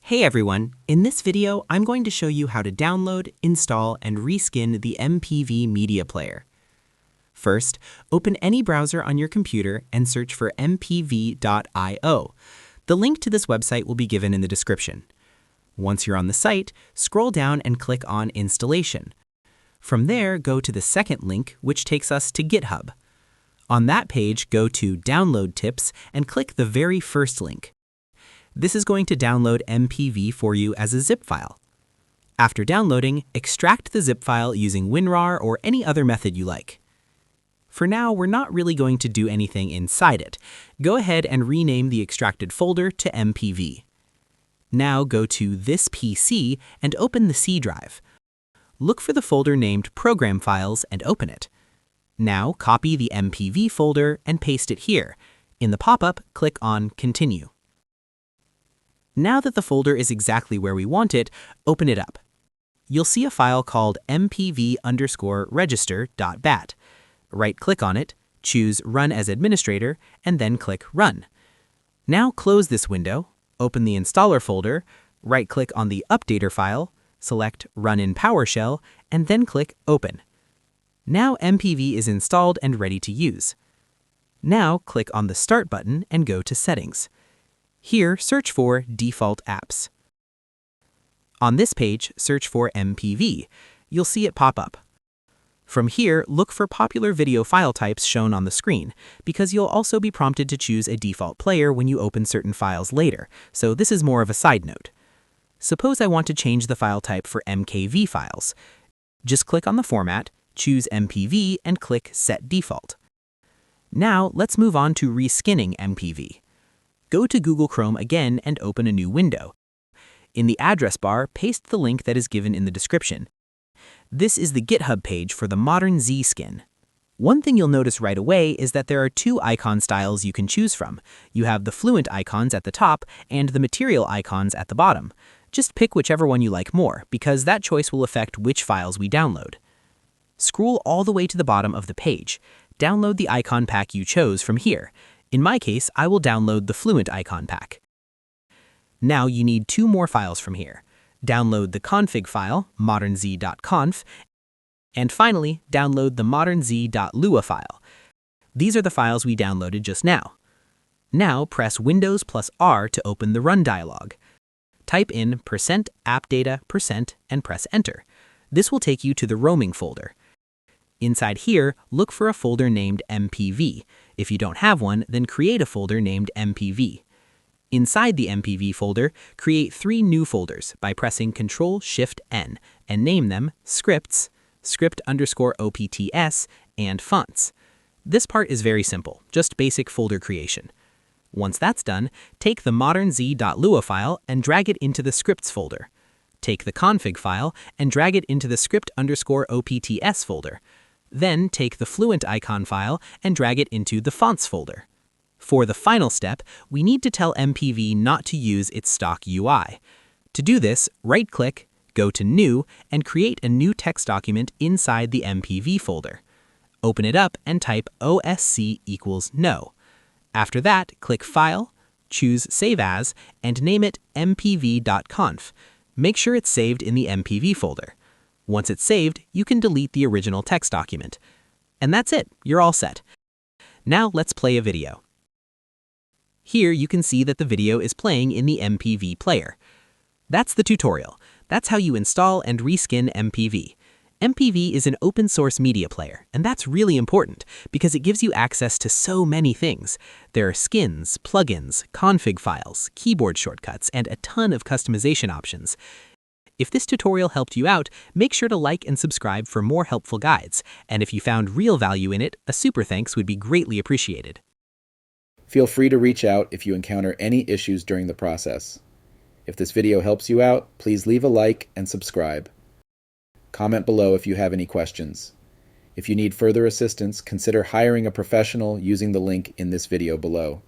Hey everyone, in this video I'm going to show you how to download, install, and reskin the MPV Media Player. First, open any browser on your computer and search for mpv.io. The link to this website will be given in the description. Once you're on the site, scroll down and click on Installation. From there, go to the second link, which takes us to GitHub. On that page, go to Download Tips and click the very first link. This is going to download MPV for you as a zip file. After downloading, extract the zip file using WinRAR or any other method you like. For now, we're not really going to do anything inside it. Go ahead and rename the extracted folder to MPV. Now go to This PC and open the C drive. Look for the folder named Program Files and open it. Now copy the MPV folder and paste it here. In the pop-up, click on Continue. Now that the folder is exactly where we want it, open it up. You'll see a file called mpv_register.bat. Right-click on it, choose Run as Administrator, and then click Run. Now close this window, open the installer folder, right-click on the Updater file, select Run in PowerShell, and then click Open. Now MPV is installed and ready to use. Now click on the Start button and go to Settings. Here, search for Default Apps. On this page, search for MPV. You'll see it pop up. From here, look for popular video file types shown on the screen, because you'll also be prompted to choose a default player when you open certain files later, so this is more of a side note. Suppose I want to change the file type for MKV files. Just click on the format, choose MPV, and click Set Default. Now, let's move on to reskinning MPV. Go to Google Chrome again and open a new window. In the address bar, paste the link that is given in the description. This is the GitHub page for the Modern Z skin. One thing you'll notice right away is that there are two icon styles you can choose from. You have the Fluent icons at the top and the Material icons at the bottom. Just pick whichever one you like more, because that choice will affect which files we download. Scroll all the way to the bottom of the page. Download the icon pack you chose from here. In my case, I will download the Fluent icon pack. Now you need two more files from here. Download the config file, modernz.conf, and finally, download the modernz.lua file. These are the files we downloaded just now. Now press Windows plus R to open the Run dialog. Type in %appdata% and press Enter. This will take you to the roaming folder. Inside here, look for a folder named MPV. If you don't have one, then create a folder named MPV. Inside the MPV folder, create 3 new folders by pressing Ctrl-Shift-N and name them Scripts, Script_OPTS, and Fonts. This part is very simple, just basic folder creation. Once that's done, take the modernz.lua file and drag it into the Scripts folder. Take the config file and drag it into the Script_OPTS folder. Then take the Fluent icon file and drag it into the Fonts folder. For the final step, we need to tell MPV not to use its stock UI. To do this, right-click, go to New, and create a new text document inside the MPV folder. Open it up and type OSC = no. After that, click File, choose Save As, and name it mpv.conf. Make sure it's saved in the MPV folder. Once it's saved, you can delete the original text document. And that's it, you're all set. Now let's play a video. Here you can see that the video is playing in the MPV Player. That's the tutorial. That's how you install and reskin MPV. MPV is an open source media player, and that's really important because it gives you access to so many things. There are skins, plugins, config files, keyboard shortcuts, and a ton of customization options. If this tutorial helped you out, make sure to like and subscribe for more helpful guides. And if you found real value in it, a super thanks would be greatly appreciated. Feel free to reach out if you encounter any issues during the process. If this video helps you out, please leave a like and subscribe. Comment below if you have any questions. If you need further assistance, consider hiring a professional using the link in this video below.